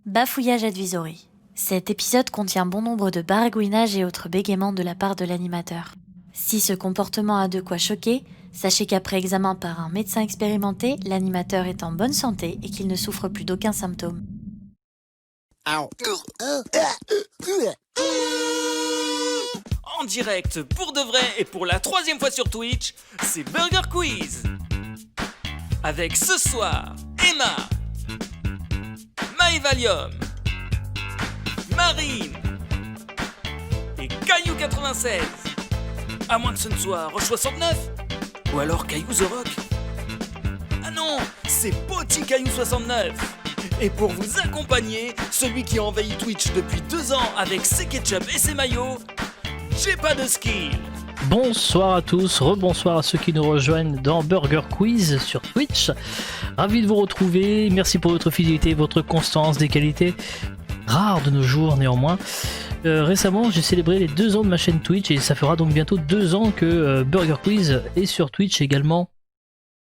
Bafouillage Advisory. Cet épisode contient bon nombre de baragouinages et autres bégaiements de la part de l'animateur. Si ce comportement a de quoi choquer, sachez qu'après examen par un médecin expérimenté, l'animateur est en bonne santé et qu'il ne souffre plus d'aucun symptôme. En direct, pour de vrai et pour la 3e fois sur Twitch, c'est Burger Quiz. Avec ce soir, Emma, Maëvalium, Marine et Caillou96. À moins que ce ne soit Roche 69 ou alors Caillou The Rock. Ah non, c'est Poti Caillou 69. Et pour vous accompagner, celui qui envahit Twitch depuis 2 ans avec ses ketchup et ses maillots, j'ai pas de skill. Bonsoir à tous, rebonsoir à ceux qui nous rejoignent dans Burger Quiz sur Twitch. Ravi de vous retrouver, merci pour votre fidélité, votre constance, des qualités rares de nos jours néanmoins. Récemment j'ai célébré les 2 ans de ma chaîne Twitch et ça fera donc bientôt 2 ans que Burger Quiz est sur Twitch également.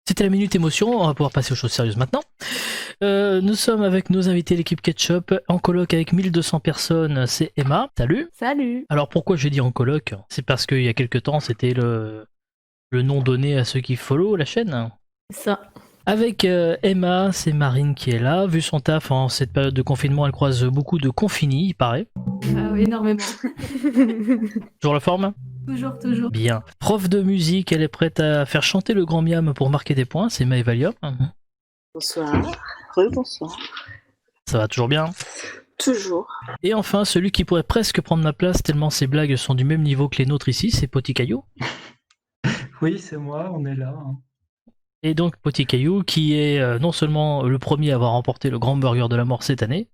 C'était la minute émotion, on va pouvoir passer aux choses sérieuses maintenant. Nous sommes avec nos invités, l'équipe Ketchup, en coloc avec 1200 personnes, c'est Emma. Salut. Salut. Alors pourquoi je dis en coloc? C'est parce qu'il y a quelques temps c'était le nom donné à ceux qui follow la chaîne. Ça. Avec Emma, c'est Marine qui est là. Vu son taf en cette période de confinement, elle croise beaucoup de confinis, il paraît. Ah oui, énormément. Toujours la forme? Toujours. Bien. Prof de musique, elle est prête à faire chanter le grand miam pour marquer des points, c'est Maëvalium. Bonsoir, rebonsoir. Ça va toujours bien? Toujours. Et enfin, celui qui pourrait presque prendre ma place tellement ses blagues sont du même niveau que les nôtres ici, c'est Poti Caillou. Oui, c'est moi, on est là. Et donc Poti Caillou, qui est non seulement le premier à avoir remporté le Grand Burger de la Mort cette année,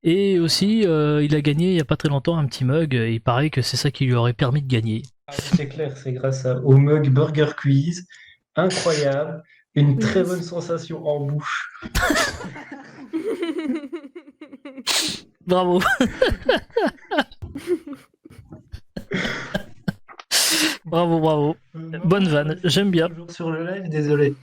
et aussi il a gagné il n'y a pas très longtemps un petit mug, et il paraît que c'est ça qui lui aurait permis de gagner. C'est clair, c'est grâce au mug Burger Quiz. Incroyable, une très bonne sensation en bouche. Bravo. Bravo. Bonne vanne, j'aime bien. Toujours sur le live, désolé.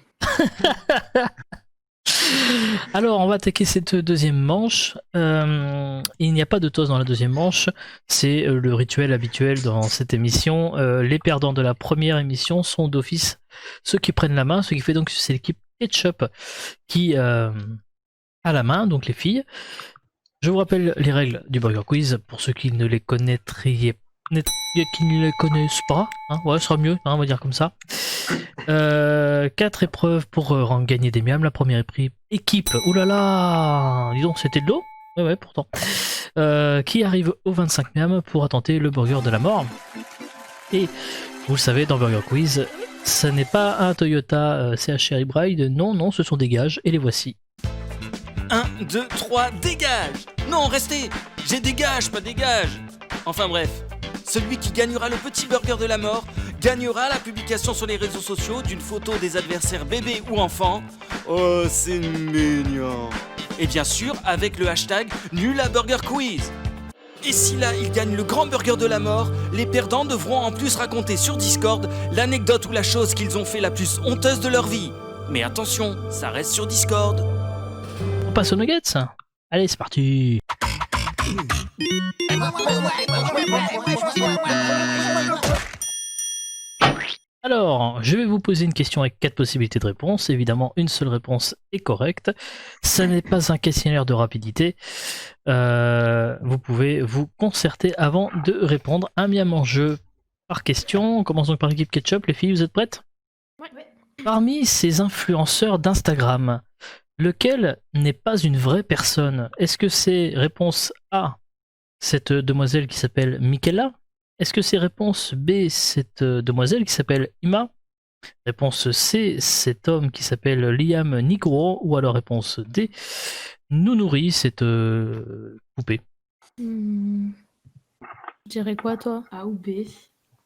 Alors, on va attaquer cette deuxième manche. Il n'y a pas de toast dans la deuxième manche. C'est le rituel habituel dans cette émission. Les perdants de la première émission sont d'office ceux qui prennent la main. Ce qui fait donc que c'est l'équipe Ketchup qui a la main, donc les filles. Je vous rappelle les règles du Burger Quiz pour ceux qui ne les connaissent pas. Hein, ouais, ce sera mieux, hein, on va dire comme ça. 4 épreuves pour gagner des miams. La première équipe, oulala, dis donc, c'était de l'eau. Ouais, pourtant. Qui arrive aux 25 miams pour tenter le burger de la mort. Et vous le savez, dans Burger Quiz, ça n'est pas un Toyota CHR Hybrid, non, ce sont des gages, et les voici. 1, 2, 3, dégage. Non, restez. J'ai des gages, pas des gages. Enfin bref, celui qui gagnera le petit burger de la mort gagnera la publication sur les réseaux sociaux d'une photo des adversaires bébés ou enfants. Oh, c'est mignon. Et bien sûr, avec le hashtag #NulABurgerQuiz. Et si là, ils gagnent le grand burger de la mort, les perdants devront en plus raconter sur Discord l'anecdote ou la chose qu'ils ont fait la plus honteuse de leur vie. Mais attention, ça reste sur Discord. On passe aux nuggets. Allez, c'est parti. Alors, je vais vous poser une question avec 4 possibilités de réponse. Évidemment, une seule réponse est correcte. Ça n'est pas un questionnaire de rapidité. Vous pouvez vous concerter avant de répondre. Un miam en jeu par question. Commençons par l'équipe Ketchup. Les filles, vous êtes prêtes? Ouais. Parmi ces influenceurs d'Instagram, lequel n'est pas une vraie personne? Est-ce que c'est réponse A, cette demoiselle qui s'appelle Michaela? Est-ce que c'est réponse B, cette demoiselle qui s'appelle Ima? Réponse C, cet homme qui s'appelle Liam Nigro? Ou alors réponse D, Nounouri, cette poupée? Je dirais quoi, toi? A ou B?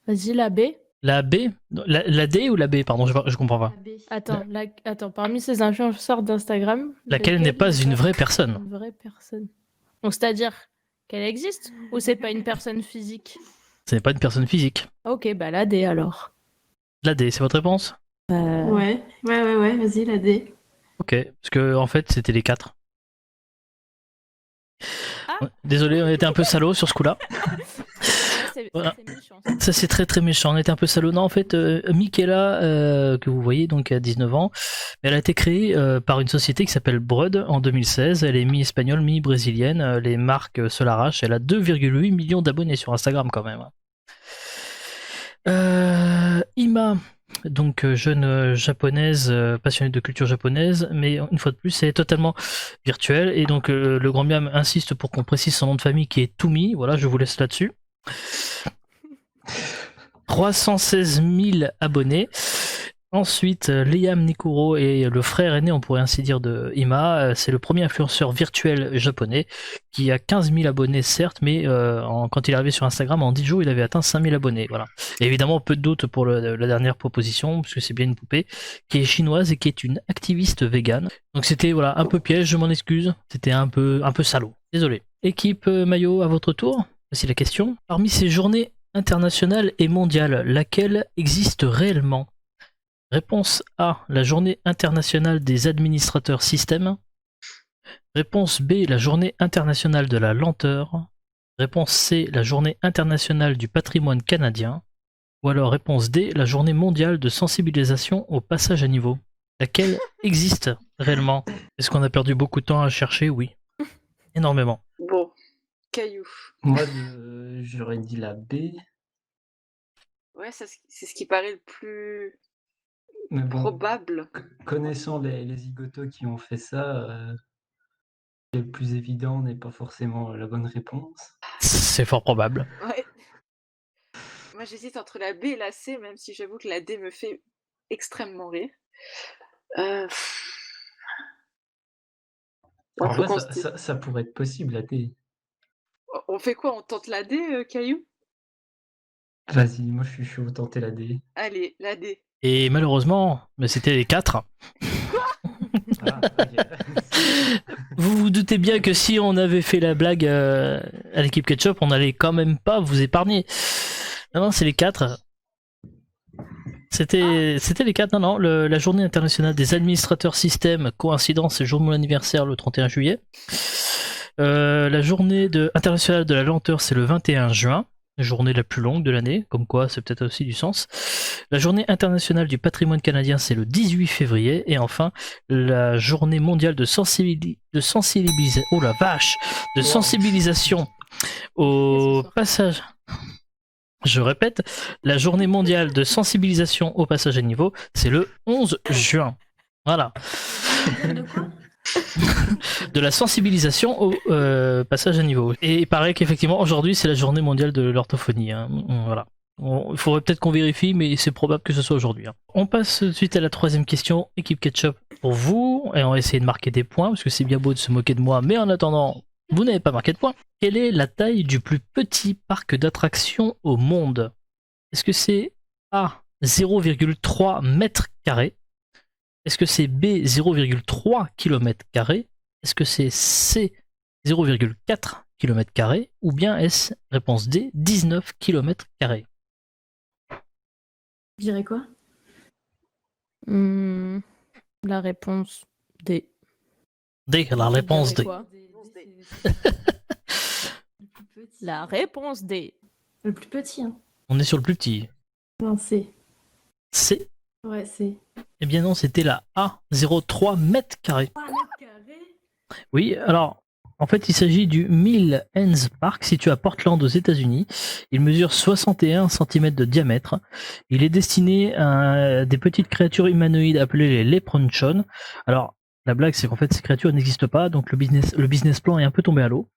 Vas-y, la B. La B? La D ou la B? Pardon, je comprends pas. Attends, parmi ces influenceurs d'Instagram... Laquelle n'est pas une vraie personne? Une vraie personne. Donc, c'est-à-dire qu'elle existe ou c'est pas une personne physique? Ce n'est pas une personne physique. Ok, bah la D alors. La D, c'est votre réponse? Ouais, vas-y, la D. Ok, parce que en fait c'était les 4. Ouais, désolé, on était un peu salaud sur ce coup-là. C'est Voilà. méchant. Ça c'est très très méchant, on était un peu salaud. Non, en fait, Michaela, que vous voyez donc à 19 ans, elle a été créée par une société qui s'appelle Brud en 2016. Elle est mi-espagnole, mi-brésilienne. Les marques se l'arrachent. Elle a 2,8 millions d'abonnés sur Instagram quand même. Ima, donc jeune japonaise, passionnée de culture japonaise, mais une fois de plus, c'est totalement virtuel. Et donc le grand miam insiste pour qu'on précise son nom de famille qui est Toumi. Voilà, je vous laisse là-dessus. 316 000 abonnés. Ensuite, Liam Nikuro est le frère aîné, on pourrait ainsi dire, de Ima. C'est le premier influenceur virtuel japonais qui a 15 000 abonnés, certes, mais quand il est arrivé sur Instagram, en 10 jours, il avait atteint 5 000 abonnés. Voilà. Et évidemment, peu de doute pour la dernière proposition, parce que c'est bien une poupée, qui est chinoise et qui est une activiste végane. Donc c'était voilà, un peu piège, je m'en excuse. C'était un peu salaud. Désolé. Équipe Mayo, à votre tour. Voici la question. Parmi ces journées internationales et mondiales, laquelle existe réellement? Réponse A, la journée internationale des administrateurs système. Réponse B, la journée internationale de la lenteur. Réponse C, la journée internationale du patrimoine canadien. Ou alors réponse D, la journée mondiale de sensibilisation au passage à niveau. Laquelle existe réellement? Est-ce qu'on a perdu beaucoup de temps à chercher? Oui. Énormément. Bon, Caillou. Moi, j'aurais dit la B. Ouais, c'est ce qui paraît le plus Mais bon, probable. connaissant les zigotos qui ont fait ça, le plus évident n'est pas forcément la bonne réponse. C'est fort probable. Ouais. Moi, j'hésite entre la B et la C, même si j'avoue que la D me fait extrêmement rire. En vrai, ça pourrait être possible, la D. On fait quoi? On tente la D, Caillou? Vas-y, moi je suis chaud, tenter la D. Allez, la D. Et malheureusement, c'était les 4. Ah, ok. Vous vous doutez bien que si on avait fait la blague à l'équipe Ketchup, on n'allait quand même pas vous épargner. Non, c'est les 4. C'était les 4, non, la journée internationale des administrateurs système, coïncidence, c'est le jour de mon anniversaire, le 31 juillet. La journée internationale de la lenteur, c'est le 21 juin, la journée la plus longue de l'année, comme quoi c'est peut-être aussi du sens. La journée internationale du patrimoine canadien, c'est le 18 février. Et enfin, la journée mondiale de sensibilisation. Oh la vache! De sensibilisation au passage. Je répète, la journée mondiale de sensibilisation au passage à niveau, c'est le 11 juin. Voilà. De quoi? De la sensibilisation au passage à niveau. Et il paraît qu'effectivement, aujourd'hui, c'est la journée mondiale de l'orthophonie. Hein. Voilà. Il faudrait peut-être qu'on vérifie, mais c'est probable que ce soit aujourd'hui. Hein. On passe tout de suite à la troisième question. Équipe Ketchup pour vous. Et on va essayer de marquer des points, parce que c'est bien beau de se moquer de moi, mais en attendant, vous n'avez pas marqué de points. Quelle est la taille du plus petit parc d'attractions au monde? Est-ce que c'est A, 0,3 mètres carrés? Est-ce que c'est B, 0,3 km carrés? Est-ce que c'est C, 0,4 km carrés? Ou bien est-ce, réponse D, 19 km carrés? Je dirais quoi? La réponse D. D, la réponse D. Quoi? La réponse D. Le plus petit, hein. On est sur le plus petit. Non, C. C, Ouais, C. eh bien non, c'était la A, 0,3 mètres carrés. 3 mètres carrés? Oui, alors, en fait, il s'agit du Mill Ends Park, situé à Portland aux États-Unis. Il mesure 61 cm de diamètre. Il est destiné à des petites créatures humanoïdes appelées les leprechauns. Alors, la blague, c'est qu'en fait, ces créatures n'existent pas, donc le business plan est un peu tombé à l'eau.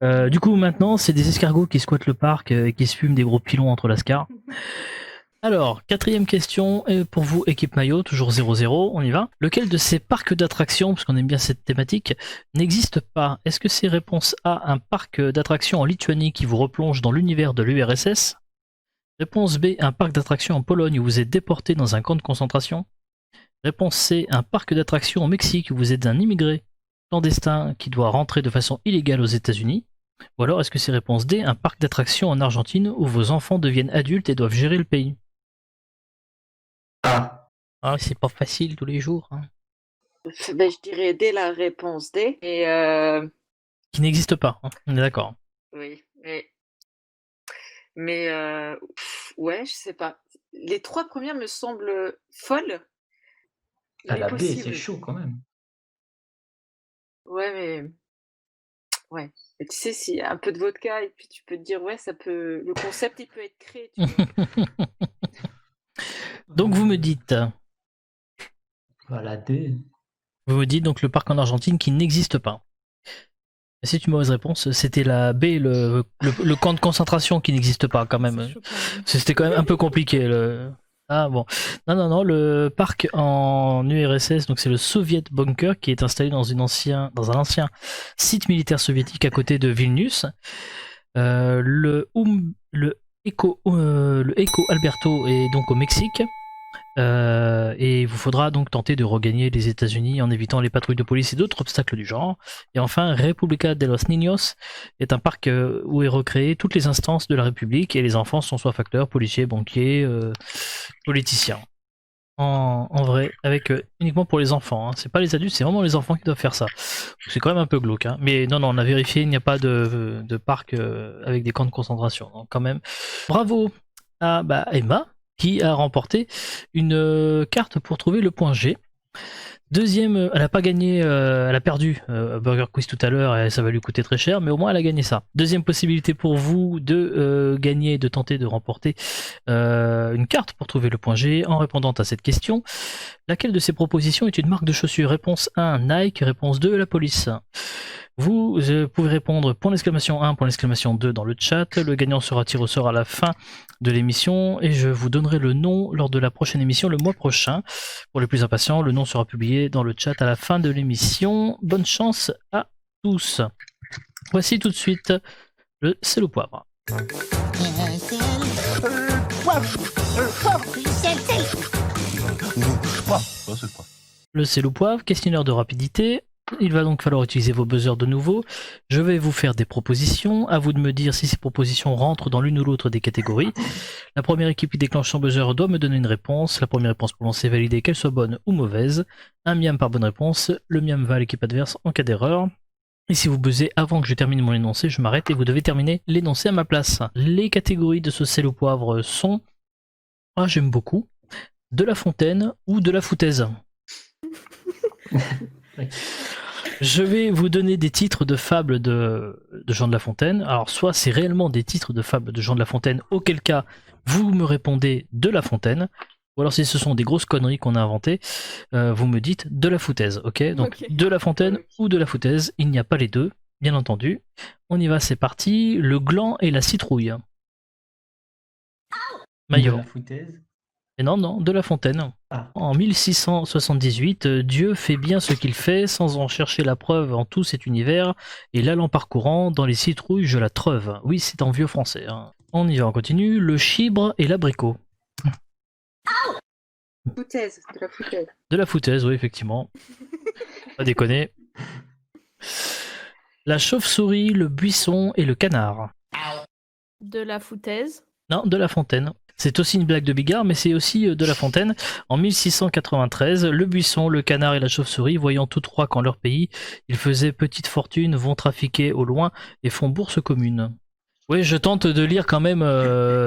Du coup, maintenant, c'est des escargots qui squattent le parc et qui se fument des gros pilons entre lascars. Alors, quatrième question pour vous, équipe Maillot, toujours 0-0, on y va. Lequel de ces parcs d'attractions, parce qu'on aime bien cette thématique, n'existe pas? Est-ce que c'est réponse A, un parc d'attractions en Lituanie qui vous replonge dans l'univers de l'URSS? Réponse B, un parc d'attractions en Pologne où vous êtes déporté dans un camp de concentration? Réponse C, un parc d'attractions au Mexique où vous êtes un immigré clandestin qui doit rentrer de façon illégale aux États-Unis? Ou alors est-ce que c'est réponse D, un parc d'attractions en Argentine où vos enfants deviennent adultes et doivent gérer le pays? Ah, c'est pas facile tous les jours. Hein. Ben, je dirais D, la réponse D. Et Qui n'existe pas, hein, on est d'accord. Oui, mais ouais, je sais pas. Les 3 premières me semblent folles, À mais la baie, c'est possibles. chaud quand même. Ouais, mais ouais. Mais tu sais, s'il y a un peu de vodka et puis tu peux te dire: «Ouais, ça peut le concept, il peut être créé», tu vois? Donc vous me dites À la baie. donc le parc en Argentine qui n'existe pas. Et c'est une mauvaise réponse, c'était la baie, le camp de concentration qui n'existe pas quand même. C'est choquant, hein. C'était quand même un peu compliqué. Ah bon. Non, le parc en URSS, donc c'est le Soviet Bunker qui est installé dans un ancien site militaire soviétique à côté de Vilnius. Le Eco Alberto est donc au Mexique. Et il vous faudra donc tenter de regagner les États-Unis en évitant les patrouilles de police et d'autres obstacles du genre. Et enfin, República de los Niños est un parc où est recréé toutes les instances de la République et les enfants sont soit facteurs, policiers, banquiers, politiciens. En vrai, avec uniquement pour les enfants. Hein. C'est pas les adultes, c'est vraiment les enfants qui doivent faire ça. C'est quand même un peu glauque. Hein. Mais non, on a vérifié, il n'y a pas de parc avec des camps de concentration. Donc quand même, bravo à Emma qui a remporté une carte pour trouver le point G. Deuxième, elle a pas gagné, elle a perdu Burger Quiz tout à l'heure et ça va lui coûter très cher, mais au moins elle a gagné ça. Deuxième possibilité pour vous de gagner, de tenter de remporter une carte pour trouver le point G en répondant à cette question. Laquelle de ces propositions est une marque de chaussures? Réponse 1, Nike. Réponse 2, la police. Vous pouvez répondre point d'exclamation 1, point d'exclamation 2 dans le chat. Le gagnant sera tiré au sort à la fin de l'émission et je vous donnerai le nom lors de la prochaine émission le mois prochain. Pour les plus impatients, le nom sera publié dans le chat à la fin de l'émission. Bonne chance à tous. Voici tout de suite le sel au poivre. Le sel au poivre, questionnaire de rapidité. Il va donc falloir utiliser vos buzzers de nouveau. Je vais vous faire des propositions. À vous de me dire si ces propositions rentrent dans l'une ou l'autre des catégories. La première équipe qui déclenche son buzzer doit me donner une réponse. La première réponse prononcée est validée, qu'elle soit bonne ou mauvaise. Un miam par bonne réponse. Le miam va à l'équipe adverse en cas d'erreur. Et si vous buzzez avant que je termine mon énoncé, je m'arrête et vous devez terminer l'énoncé à ma place. Les catégories de ce sel au poivre sont... Ah, j'aime beaucoup. De La Fontaine ou de la foutaise. Je vais vous donner des titres de fables de Jean de La Fontaine. Alors, soit c'est réellement des titres de fables de Jean de La Fontaine, auquel cas vous me répondez de La Fontaine, ou alors si ce sont des grosses conneries qu'on a inventées, vous me dites de la foutaise, ok? Donc, Ok. de La Fontaine ou de la foutaise, il n'y a pas les deux, bien entendu. On y va, c'est parti. Le gland et la citrouille. De Maillot. la foutaise. Et non, de La Fontaine. Ah. En 1678, Dieu fait bien ce qu'il fait, sans en chercher la preuve en tout cet univers, et l'allant parcourant, dans les citrouilles je la treuve. Oui, c'est en vieux français. Hein. On y va, on continue. Le chibre et l'abricot. Foutaise, de la foutaise. De la foutaise, oui, effectivement. Pas déconner. La chauve-souris, le buisson et le canard. De la foutaise. Non, de La Fontaine. C'est aussi une blague de Bigard, mais c'est aussi de La Fontaine. En 1693, le buisson, le canard et la chauve-souris, voyant tous trois qu'en leur pays, ils faisaient petite fortune, vont trafiquer au loin et font bourse commune. Oui, je tente de lire quand même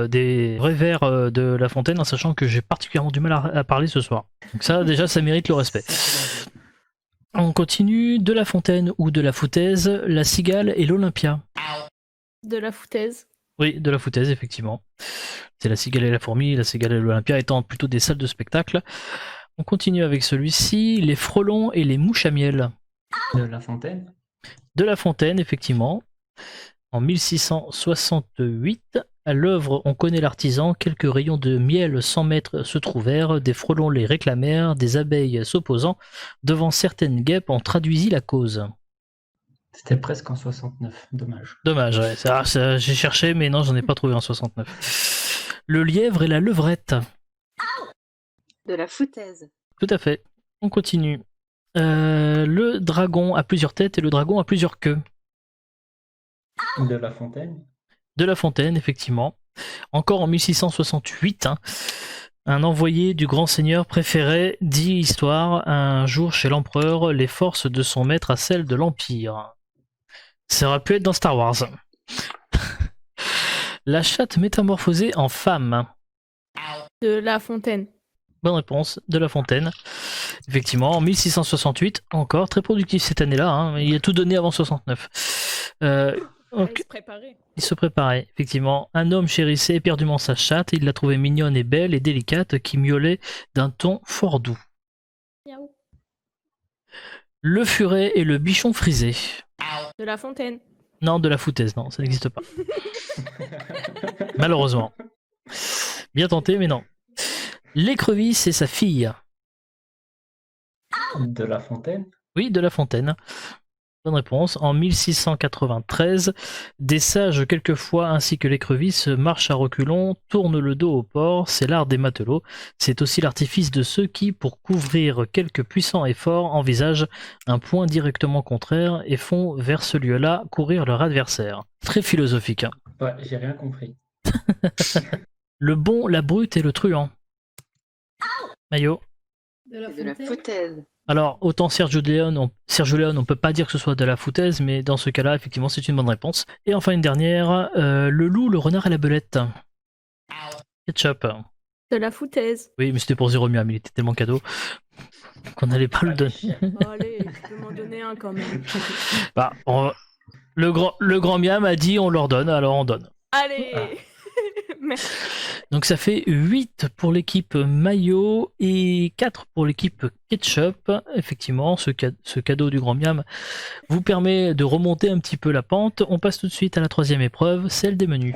des vrais vers de La Fontaine, en sachant que j'ai particulièrement du mal à parler ce soir. Donc ça, déjà, ça mérite le respect. On continue. De La Fontaine ou de la foutaise, la cigale et l'Olympia. De la foutaise. Oui, de la foutaise, effectivement. C'est la cigale et la fourmi, la cigale et l'Olympia étant plutôt des salles de spectacle. On continue avec celui-ci, les frelons et les mouches à miel. De la fontaine. De La Fontaine, effectivement. En 1668, à l'œuvre On connaît l'artisan, quelques rayons de miel 100 mètres se trouvèrent, des frelons les réclamèrent, des abeilles s'opposant, devant certaines guêpes en traduisit la cause. C'était presque en 69, dommage. Dommage, ouais. J'ai cherché, mais non, j'en ai pas trouvé en 69. Le lièvre et la levrette. De la foutaise. Tout à fait. On continue. Le dragon a plusieurs têtes et le dragon a plusieurs queues. De la fontaine. De La Fontaine, effectivement. Encore en 1668, hein, un envoyé du grand seigneur préférait, dit l'histoire, un jour chez l'empereur, les forces de son maître à celles de l'Empire. Ça aurait pu être dans Star Wars. La chatte métamorphosée en femme. De La Fontaine. Bonne réponse, de La Fontaine. Effectivement, en 1668, encore très productif cette année-là. Hein. Il a tout donné avant 69. Allez se préparer. Il se préparait, effectivement. Un homme chérissait éperdument sa chatte. Il la trouvait mignonne et belle et délicate, qui miaulait d'un ton fort doux. Miaou. Le furet et le bichon frisé. De La Fontaine. Non, de la foutaise, non, ça n'existe pas. Malheureusement. Bien tenté, mais non. L'écrevisse et sa fille. De La Fontaine. Oui, de La Fontaine. Bonne réponse. En 1693, des sages quelquefois ainsi que l'écrevisse marchent à reculons, tournent le dos au port, c'est l'art des matelots. C'est aussi l'artifice de ceux qui, pour couvrir quelque puissant effort, envisagent un point directement contraire et font vers ce lieu-là courir leur adversaire. Très philosophique. Hein. Ouais, j'ai rien compris. Le bon, la brute et le truand. Mayo. De La De la Fontaine. foutaise. Alors, autant Sergio Leone, on peut pas dire que ce soit de la foutaise, mais dans ce cas-là, effectivement, c'est une bonne réponse. Et enfin, une dernière, le loup, le renard et la belette. Ketchup. De La Foutaise. Oui, mais c'était pour Zéro Miam, il était tellement cadeau qu'on n'allait pas le donner. Bon, allez, tu peux m'en donner un quand même. Bah, le grand Miam a dit on leur donne, alors on donne. Allez. Merci. Donc ça fait 8 pour l'équipe Mayo et 4 pour l'équipe Ketchup. Effectivement, ce cadeau du grand Miam vous permet de remonter un petit peu la pente. On passe tout de suite à la troisième épreuve, celle des menus.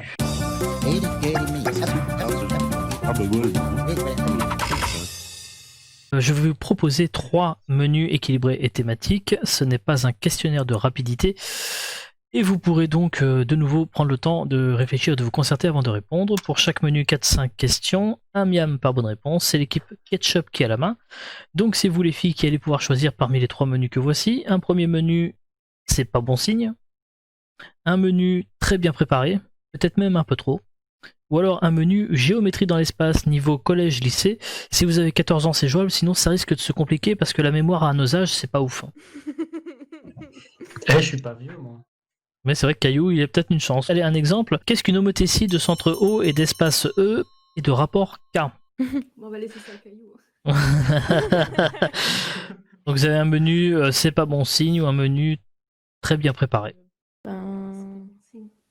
Je vais vous proposer 3 menus équilibrés et thématiques. Ce n'est pas un questionnaire de rapidité. Et vous pourrez donc de nouveau prendre le temps de réfléchir, de vous concerter avant de répondre. Pour chaque menu, 4-5 questions, un miam par bonne réponse. C'est l'équipe Ketchup qui a la main. Donc c'est vous les filles qui allez pouvoir choisir parmi les 3 menus que voici. Un premier menu, c'est pas bon signe. Un menu très bien préparé, peut-être même un peu trop. Ou alors un menu géométrie dans l'espace niveau collège-lycée. Si vous avez 14 ans, c'est jouable, sinon ça risque de se compliquer parce que la mémoire à nos âges, c'est pas ouf. Je suis pas vieux, moi. Mais c'est vrai que Caillou, il a peut-être une chance. Allez, un exemple. Qu'est-ce qu'une homothétie de centre O et d'espace E et de rapport K? Bon, on va laisser ça à Caillou. Donc vous avez un menu c'est pas bon signe ou un menu très bien préparé. Ben,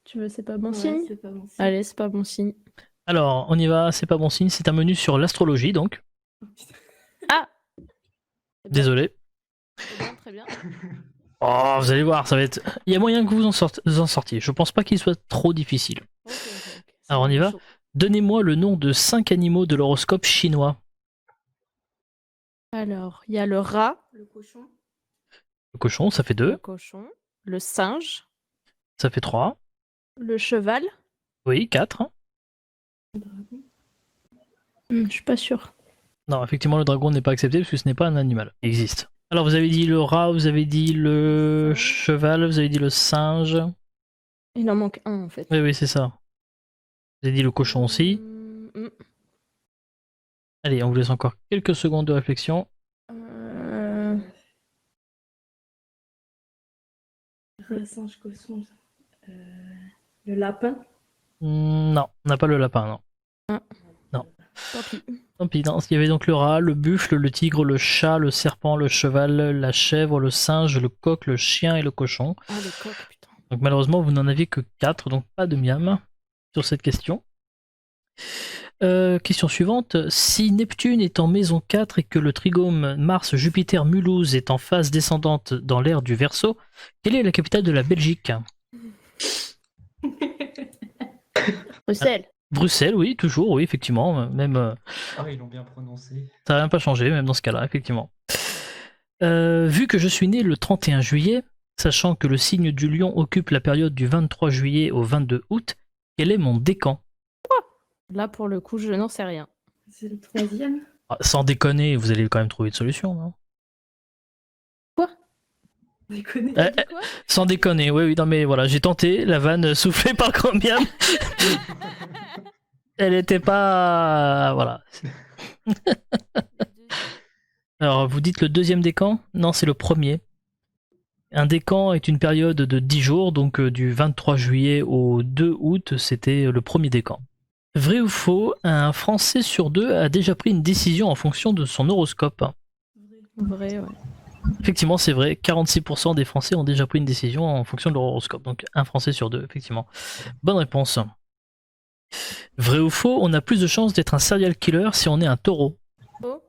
tu veux, c'est pas bon Ouais, signe? c'est pas bon signe. Allez, c'est pas bon signe. Alors, on y va, c'est pas bon signe, c'est un menu sur l'astrologie donc. Ah. Désolé. Très bien, très bien. Oh, vous allez voir, ça va être. Il y a moyen que vous en sortiez. Je pense pas qu'il soit trop difficile. Ok, ok. Alors, on y va. Chaud. Donnez-moi le nom de 5 animaux de l'horoscope chinois. Alors, il y a le rat, Le cochon. Le cochon, ça fait le 2. cochon, le singe, Ça fait 3. le cheval. Oui, 4. Le dragon. Je suis pas sûre. Non, effectivement, le dragon n'est pas accepté parce que ce n'est pas un animal. Il existe. Alors, vous avez dit le rat, vous avez dit le cheval, vous avez dit le singe. Il en manque un en fait. Oui, oui, c'est ça. Vous avez dit le cochon aussi. Allez, on vous laisse encore quelques secondes de réflexion. Le singe, cochon. Le lapin. Non, on n'a pas le lapin, non. Tant pis. Tant pis, non. Il y avait donc le rat, le buffle, le tigre, le chat, le serpent, le cheval, la chèvre, le singe, le coq, le chien et le cochon. Ah, le coq, putain. Donc malheureusement, vous n'en aviez que 4, donc pas de miam sur cette question. Question suivante. Si Neptune est en maison 4 et que le trigone Mars-Jupiter-Mulhouse est en phase descendante dans l'ère du Verseau, quelle est la capitale de la Belgique? Bruxelles. Bruxelles, oui, toujours, oui, effectivement. Même, Ah, ils l'ont bien prononcé. ça n'a même pas changé, même dans ce cas-là, effectivement. Vu que je suis né le 31 juillet, sachant que le signe du lion occupe la période du 23 juillet au 22 août, quel est mon décan? Là, pour le coup, je n'en sais rien. C'est le 3e. Ah, sans déconner, vous allez quand même trouver une solution, non? Vous connaissez. Quoi? Sans déconner, oui, oui, non mais voilà, j'ai tenté, la vanne soufflée par Chromium. Elle était pas... Voilà. Alors, vous dites le deuxième décan? Non, c'est le premier. Un décan est une période de 10 jours, donc du 23 juillet au 2 août, c'était le premier décan. Vrai ou faux, un Français sur deux a déjà pris une décision en fonction de son horoscope. Vrai, ouais. Effectivement, c'est vrai, 46% des Français ont déjà pris une décision en fonction de leur horoscope. Donc un Français sur deux, effectivement. Bonne réponse. Vrai ou faux, on a plus de chances d'être un serial killer si on est un taureau. Faux.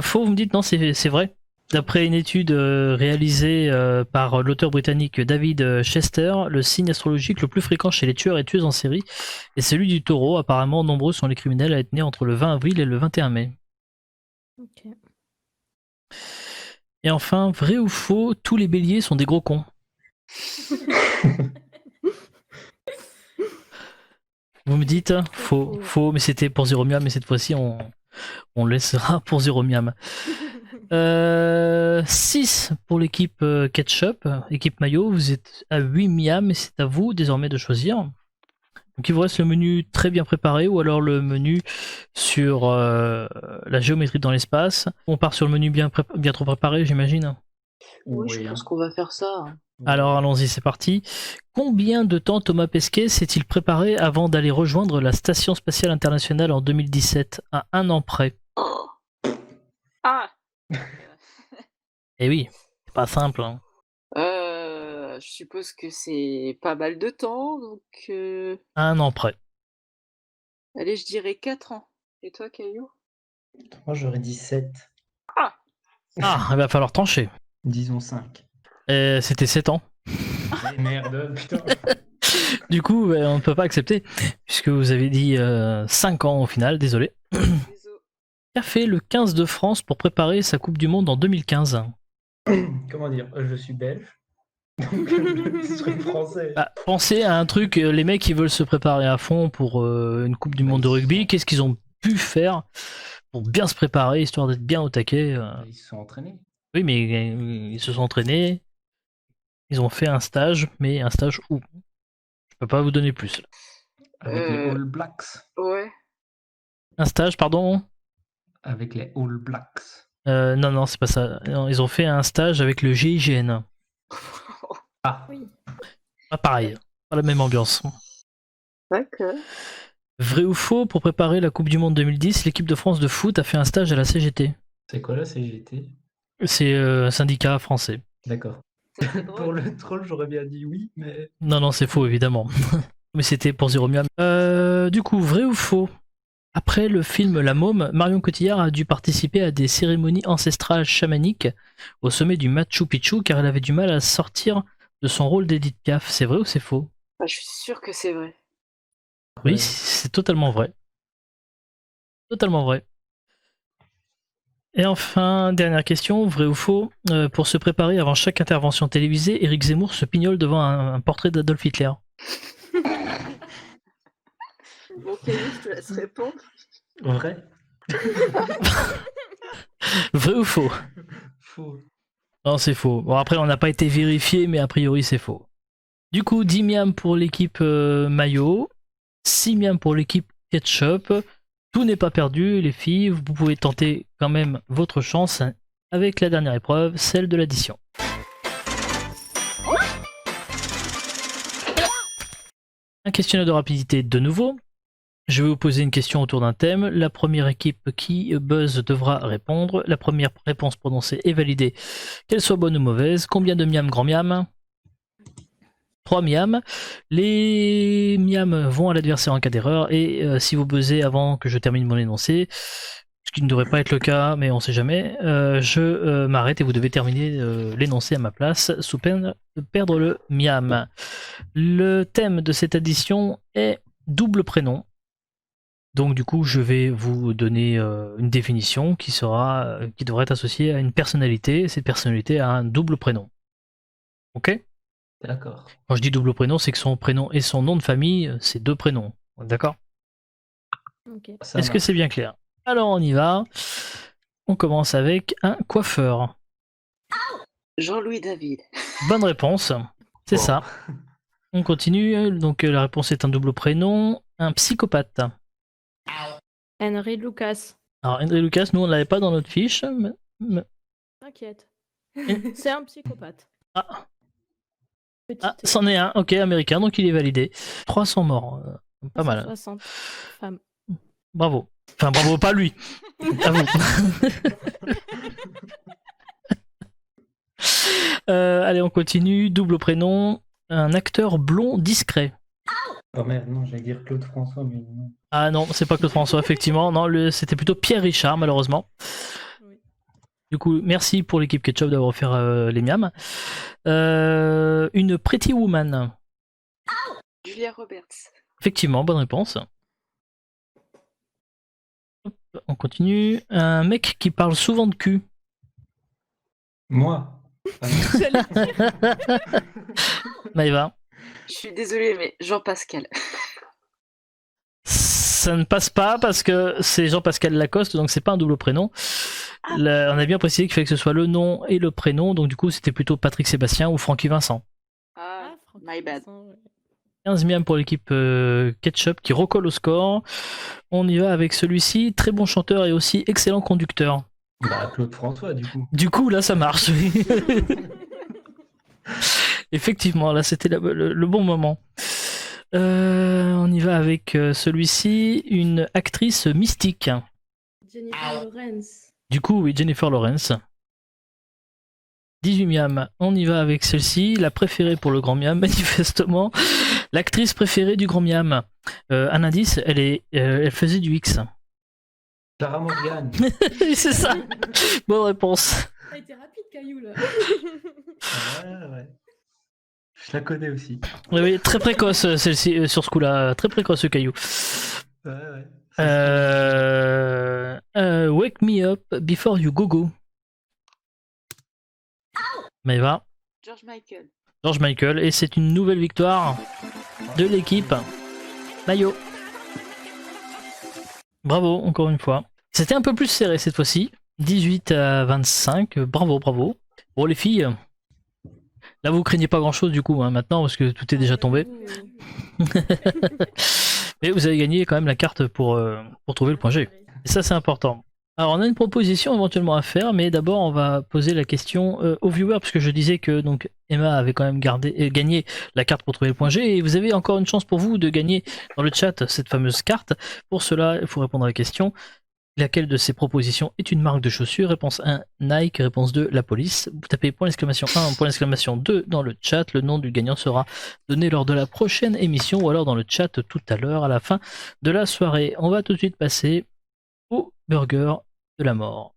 Faux, vous me dites non, c'est vrai. D'après une étude réalisée par l'auteur britannique David Chester, le signe astrologique le plus fréquent chez les tueurs et tueuses en série est celui du taureau. Apparemment, nombreux sont les criminels à être nés entre le 20 avril et le 21 mai. Ok. Et enfin, vrai ou faux, tous les béliers sont des gros cons. Vous me dites faux, faux, mais c'était pour Zero Miam, mais cette fois-ci on laissera pour Zero Miam. 6 pour l'équipe Ketchup, équipe maillot, vous êtes à 8 Miam et c'est à vous désormais de choisir. Donc il vous reste le menu très bien préparé ou alors le menu sur la géométrie dans l'espace. On part sur le menu bien trop préparé, j'imagine. Oui, je pense qu'on va faire ça. Hein. Alors allons-y, c'est parti. Combien de temps Thomas Pesquet s'est-il préparé avant d'aller rejoindre la Station Spatiale Internationale en 2017, à un an près? Oh. Ah Eh oui, c'est pas simple. Hein. Je suppose que c'est pas mal de temps, donc À un an près. allez, je dirais 4 ans. Et toi, Caillou? Moi, j'aurais dit 7. Ah Ah, il va falloir trancher. Disons 5. C'était 7 ans. Merde, putain. Du coup, on ne peut pas accepter, puisque vous avez dit 5 ans au final, désolé. Désolé. Qu'a fait le 15 de France pour préparer sa Coupe du Monde en 2015? Comment dire? Je suis belge. Donc, je serais français. Bah, pensez à un truc, les mecs qui veulent se préparer à fond pour une Coupe du Monde de rugby, qu'est-ce qu'ils ont pu faire pour bien se préparer, histoire d'être bien au taquet? Ils se sont entraînés. Oui, mais ils se sont entraînés, ils ont fait un stage, mais un stage où? Je peux pas vous donner plus. Là. Avec les All Blacks. Ouais. Un stage, pardon? Avec les All Blacks. Non, c'est pas ça. Non, ils ont fait un stage avec le GIGN. Ah. Oui. Pas pareil, pas la même ambiance. D'accord. Vrai ou faux, pour préparer la Coupe du Monde 2010, l'équipe de France de foot a fait un stage à la CGT. C'est quoi la CGT? C'est un syndicat français. D'accord. Ça, c'est drôle. Pour le troll, j'aurais bien dit oui, mais. Non, c'est faux, évidemment. Mais c'était pour Zero Miam. Du coup, vrai ou faux? Après le film La Môme, Marion Cotillard a dû participer à des cérémonies ancestrales chamaniques au sommet du Machu Picchu car elle avait du mal à sortir de son rôle d'Edith Piaf. C'est vrai ou c'est faux? Ah, je suis sûre que c'est vrai. Oui, Ouais. c'est totalement vrai. Totalement vrai. Et enfin, dernière question, vrai ou faux? Pour se préparer avant chaque intervention télévisée, Éric Zemmour se pignole devant un portrait d'Adolf Hitler. Bon, Caillou, je te laisse répondre. Vrai? Vrai ou faux? Faux. Non, c'est faux. Bon, après, on n'a pas été vérifié, mais a priori, c'est faux. Du coup, 10 miam pour l'équipe maillot, 6 miam pour l'équipe ketchup. Tout n'est pas perdu, les filles. Vous pouvez tenter quand même votre chance avec la dernière épreuve, celle de l'addition. Un questionnaire de rapidité de nouveau. Je vais vous poser une question autour d'un thème. La première équipe qui buzz devra répondre. La première réponse prononcée est validée, qu'elle soit bonne ou mauvaise. Combien de miam grand miam? 3 miam. Les miam vont à l'adversaire en cas d'erreur. Et si vous buzzez avant que je termine mon énoncé, ce qui ne devrait pas être le cas, mais on sait jamais, je m'arrête et vous devez terminer l'énoncé à ma place sous peine de perdre le miam. Le thème de cette addition est double prénom. Donc du coup, je vais vous donner une définition qui devrait être associée à une personnalité. Cette personnalité a un double prénom. Ok? D'accord. Quand je dis double prénom, c'est que son prénom et son nom de famille, c'est 2 prénoms. D'accord? Ok. Ça Est-ce que marche. c'est bien clair? Alors on y va. On commence avec un coiffeur. Jean-Louis David. Bonne réponse. C'est Wow. ça. On continue. Donc la réponse est un double prénom. Un psychopathe. Henry Lucas. Alors Henry Lucas, nous on l'avait pas dans notre fiche. Mais- T'inquiète. Et- C'est un psychopathe. Petite. c'en est un, ok, américain, donc il est validé. 300 morts, pas mal. 60 femmes. Bravo. Enfin, bravo, pas lui. À vous. Allez, on continue. Double prénom. Un acteur blond discret. Oh merde, non, j'allais dire Claude François, mais non. Ah non, c'est pas Claude François, effectivement. Non, c'était plutôt Pierre Richard, malheureusement. Oui. Du coup, merci pour l'équipe Ketchup d'avoir offert les miams. Une Pretty Woman. Julia Roberts. Effectivement, bonne réponse. Hop, on continue. Un mec qui parle souvent de cul. Moi. Ah, J'allais dire. Maëva. Je suis désolée, mais Jean-Pascal. Ça ne passe pas parce que c'est Jean-Pascal Lacoste, donc c'est pas un double prénom. On a bien précisé qu'il fallait que ce soit le nom et le prénom, donc du coup c'était plutôt Patrick Sébastien ou Francky Vincent. Ah, Francky my bad. Vincent, ouais. 15 miams pour l'équipe Ketchup qui recolle au score. On y va avec celui-ci, très bon chanteur et aussi excellent conducteur. bah, Claude François, du coup. Du coup là ça marche. Oui. Effectivement, là c'était le bon moment. On y va avec celui-ci, une actrice mystique. Jennifer Lawrence. Du coup, oui, Jennifer Lawrence. 18 miams. On y va avec celle-ci, la préférée pour le grand miam, manifestement. L'actrice préférée du grand miam. Un indice, elle faisait du X. Clara Morgan. C'est ça. Bonne réponse. Ça a été rapide, Caillou, là. Ouais. Je la connais aussi. Oui, oui, très précoce celle-ci sur ce coup-là. Très précoce ce caillou. Ouais. Wake me up before you go go. Maëva. George Michael. George Michael, et c'est une nouvelle victoire de l'équipe Mayo. Bravo, encore une fois. C'était un peu plus serré cette fois-ci. 18-25, bravo. Bon les filles, là vous craignez pas grand-chose du coup, hein, maintenant, parce que tout est déjà tombé. Mais vous avez gagné quand même la carte pour trouver le point G. Et ça c'est important. Alors on a une proposition éventuellement à faire, mais d'abord on va poser la question aux viewers, parce que je disais que donc Emma avait quand même gagné la carte pour trouver le point G, et vous avez encore une chance pour vous de gagner dans le chat cette fameuse carte. Pour cela, il faut répondre à la question: laquelle de ces propositions est une marque de chaussure? Réponse 1, Nike. Réponse 2, la police. Vous tapez point d'exclamation 1, point d'exclamation 2 dans le chat. Le nom du gagnant sera donné lors de la prochaine émission, ou alors dans le chat tout à l'heure à la fin de la soirée. On va tout de suite passer au burger de la mort.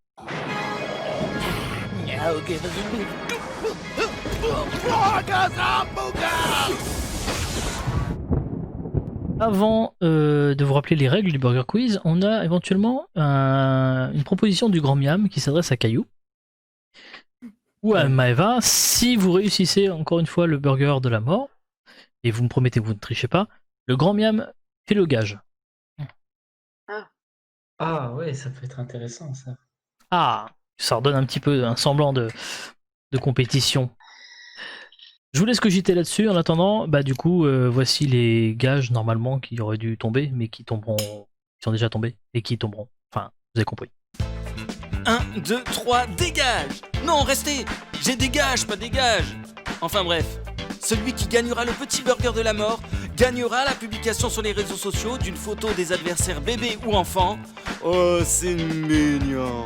Avant de vous rappeler les règles du Burger Quiz, on a éventuellement une proposition du Grand Miam qui s'adresse à Caillou ou à Maëva. Si vous réussissez encore une fois le burger de la mort, et vous me promettez que vous ne trichez pas, le Grand Miam fait le gage. Ah ouais, ça peut être intéressant, ça. Ah, ça redonne un petit peu un semblant de compétition. Je vous laisse cogiter là-dessus. En attendant, bah du coup, voici les gages normalement qui auraient dû tomber, mais qui tomberont, qui sont déjà tombés et qui tomberont. Enfin, vous avez compris. 1, 2, 3, dégage! Non, restez! J'ai des gages, pas des gages! Enfin bref, celui qui gagnera le petit burger de la mort gagnera la publication sur les réseaux sociaux d'une photo des adversaires bébés ou enfants. Oh, c'est mignon!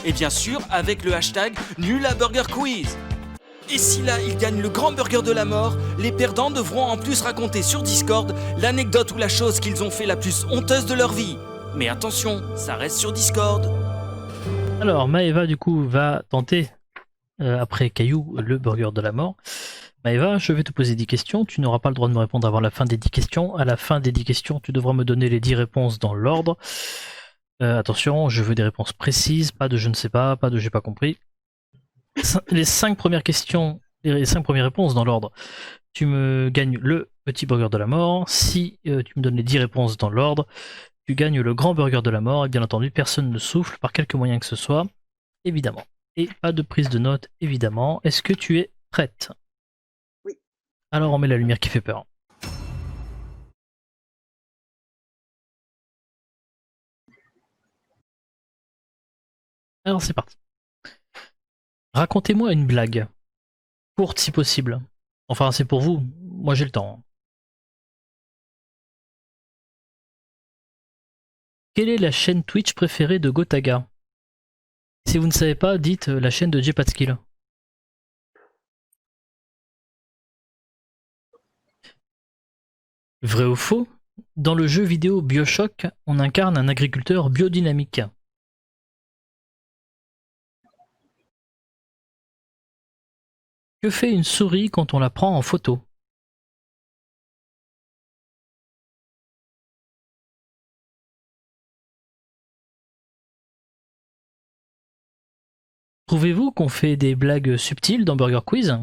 Et bien sûr, avec le hashtag #NulaBurgerQuiz. Et si là, ils gagnent le grand burger de la mort, les perdants devront en plus raconter sur Discord l'anecdote ou la chose qu'ils ont fait la plus honteuse de leur vie. Mais attention, ça reste sur Discord. Alors, Maëva, du coup, va tenter, après Caillou, le burger de la mort. Maëva, je vais te poser 10 questions. Tu n'auras pas le droit de me répondre avant la fin des 10 questions. À la fin des 10 questions, tu devras me donner les 10 réponses dans l'ordre. Attention, je veux des réponses précises, pas de je ne sais pas de j'ai pas compris. Les 5 premières questions, les 5 premières réponses dans l'ordre, tu me gagnes le petit burger de la mort. Si tu me donnes les 10 réponses dans l'ordre, tu gagnes le grand burger de la mort. Et bien entendu, personne ne souffle par quelque moyen que ce soit, évidemment. Et pas de prise de notes, évidemment. Est-ce que tu es prête? Oui. Alors on met la lumière qui fait peur. Alors c'est parti. Racontez-moi une blague. courte si possible. Enfin, c'est pour vous. Moi, j'ai le temps. Quelle est la chaîne Twitch préférée de Gotaga? Si vous ne savez pas, dites la chaîne de Jepatskill. Vrai ou faux? Dans le jeu vidéo BioShock, on incarne un agriculteur biodynamique. Que fait une souris quand on la prend en photo? Trouvez-vous qu'on fait des blagues subtiles dans Burger Quiz?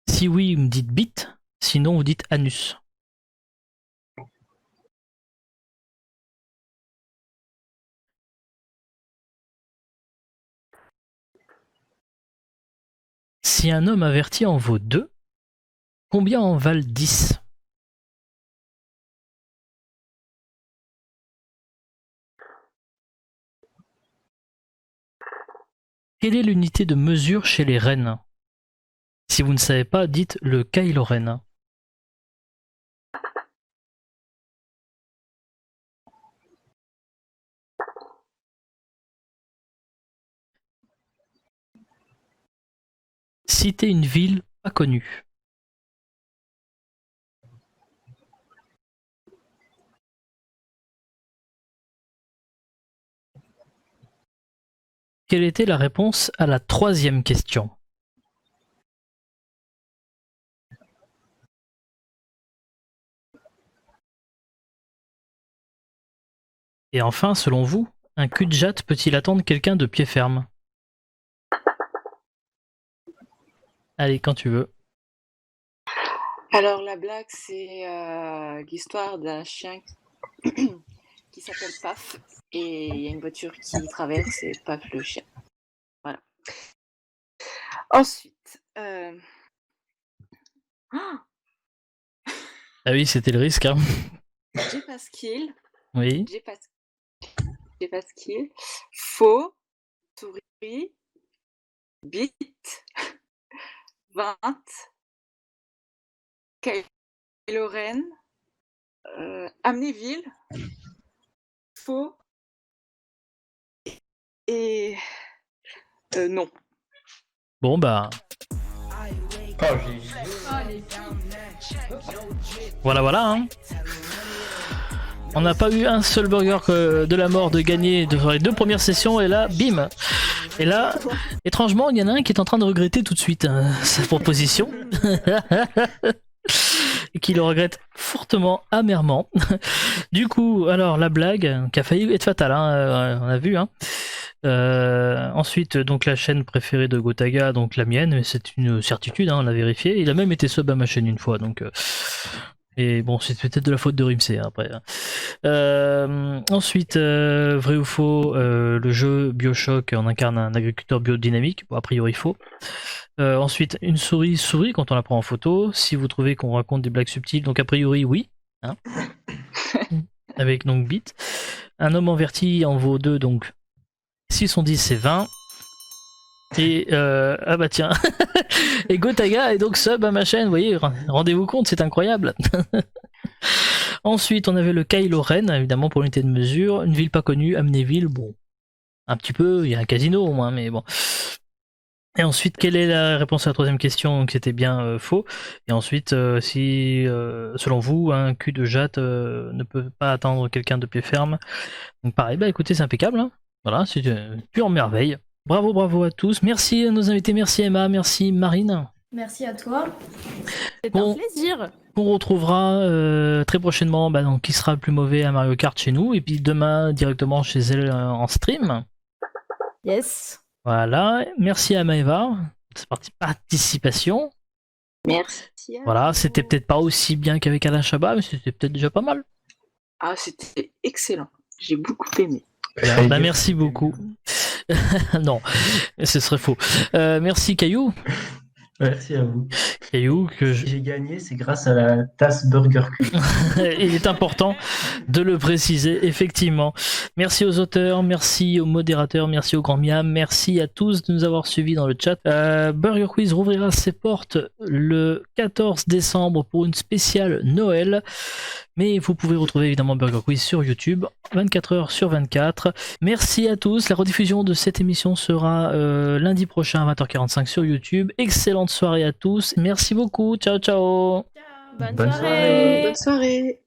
Si oui, vous me dites bite, sinon vous dites anus. Si un homme averti en vaut 2, combien en valent 10? Quelle est l'unité de mesure chez les rennes? Si vous ne savez pas, dites le kyloren. Citez une ville pas connue. Quelle était la réponse à la 3e question? Et enfin, selon vous, un cul de jatte peut-il attendre quelqu'un de pied ferme? Allez, quand tu veux. Alors, la blague, c'est l'histoire d'un chien qui s'appelle Paf. Et il y a une voiture qui traverse et Paf le chien. Voilà. Ensuite, Ah oui, c'était le risque, hein. Jepasquill. Oui. Jepasquill. Faux. Souris. Bite. 20. Kylo Ren. Amnéville. Faux. Et non. Bon bah, Oh, j'ai- voilà, hein. On n'a pas eu un seul burger de la mort de gagner dans les 2 premières sessions, et là, bim. Et là, étrangement, il y en a un qui est en train de regretter tout de suite sa proposition. Et qui le regrette fortement, amèrement. Du coup, alors la blague, qui a failli être fatale, hein, on a vu. Hein. Ensuite, donc la chaîne préférée de Gotaga, donc la mienne, c'est une certitude, hein, on l'a vérifié. Il a même été sub à ma chaîne une fois, donc... Et bon, c'est peut-être de la faute de Rimsey après. Ensuite, vrai ou faux, le jeu BioShock, on incarne un agriculteur biodynamique. Bon, a priori faux. Ensuite, une souris sourit quand on la prend en photo. Si vous trouvez qu'on raconte des blagues subtiles, donc a priori oui. Hein. Avec donc bit. Un homme averti en vaut 2, donc 6 sont 10, c'est 20. Et ah bah tiens, et Gotaga est donc sub à ma chaîne, vous voyez, rendez-vous compte, c'est incroyable. Ensuite, on avait le Kylo Ren, évidemment pour l'unité de mesure, une ville pas connue, Amnéville, bon, un petit peu, il y a un casino au moins, mais bon. Et ensuite, quelle est la réponse à la 3e question? Donc c'était bien faux. Et ensuite, si selon vous, un cul de jatte ne peut pas attendre quelqu'un de pied ferme. Donc pareil, bah écoutez, c'est impeccable. Hein. Voilà, c'est pure merveille. Bravo, bravo à tous. Merci à nos invités, merci Emma, merci Marine. Merci à toi. C'est Bon. un plaisir. On retrouvera très prochainement donc, qui sera le plus mauvais à Mario Kart chez nous. Et puis demain, directement chez elle en stream. Yes. Voilà, merci à Maëva, c'est participation. Merci. Voilà, c'était peut-être pas aussi bien qu'avec Alain Chabat, mais c'était peut-être déjà pas mal. Ah, c'était excellent. J'ai beaucoup aimé. Bah, merci beaucoup. Non, ce serait faux. Merci Caillou. Merci à vous. Caillou, que Si j'ai gagné, c'est grâce à la tasse Burger Quiz. il est important de le préciser, effectivement. Merci aux auteurs, merci aux modérateurs, merci au grand Miam, merci à tous de nous avoir suivis dans le chat. Burger Quiz rouvrira ses portes le 14 décembre pour une spéciale Noël. Mais vous pouvez retrouver évidemment Burger Quiz sur YouTube, 24h/24. Merci à tous. La rediffusion de cette émission sera lundi prochain à 20h45 sur YouTube. Excellente soirée à tous. Merci beaucoup. Ciao, ciao. Bonne Bonne soirée. Bonne soirée.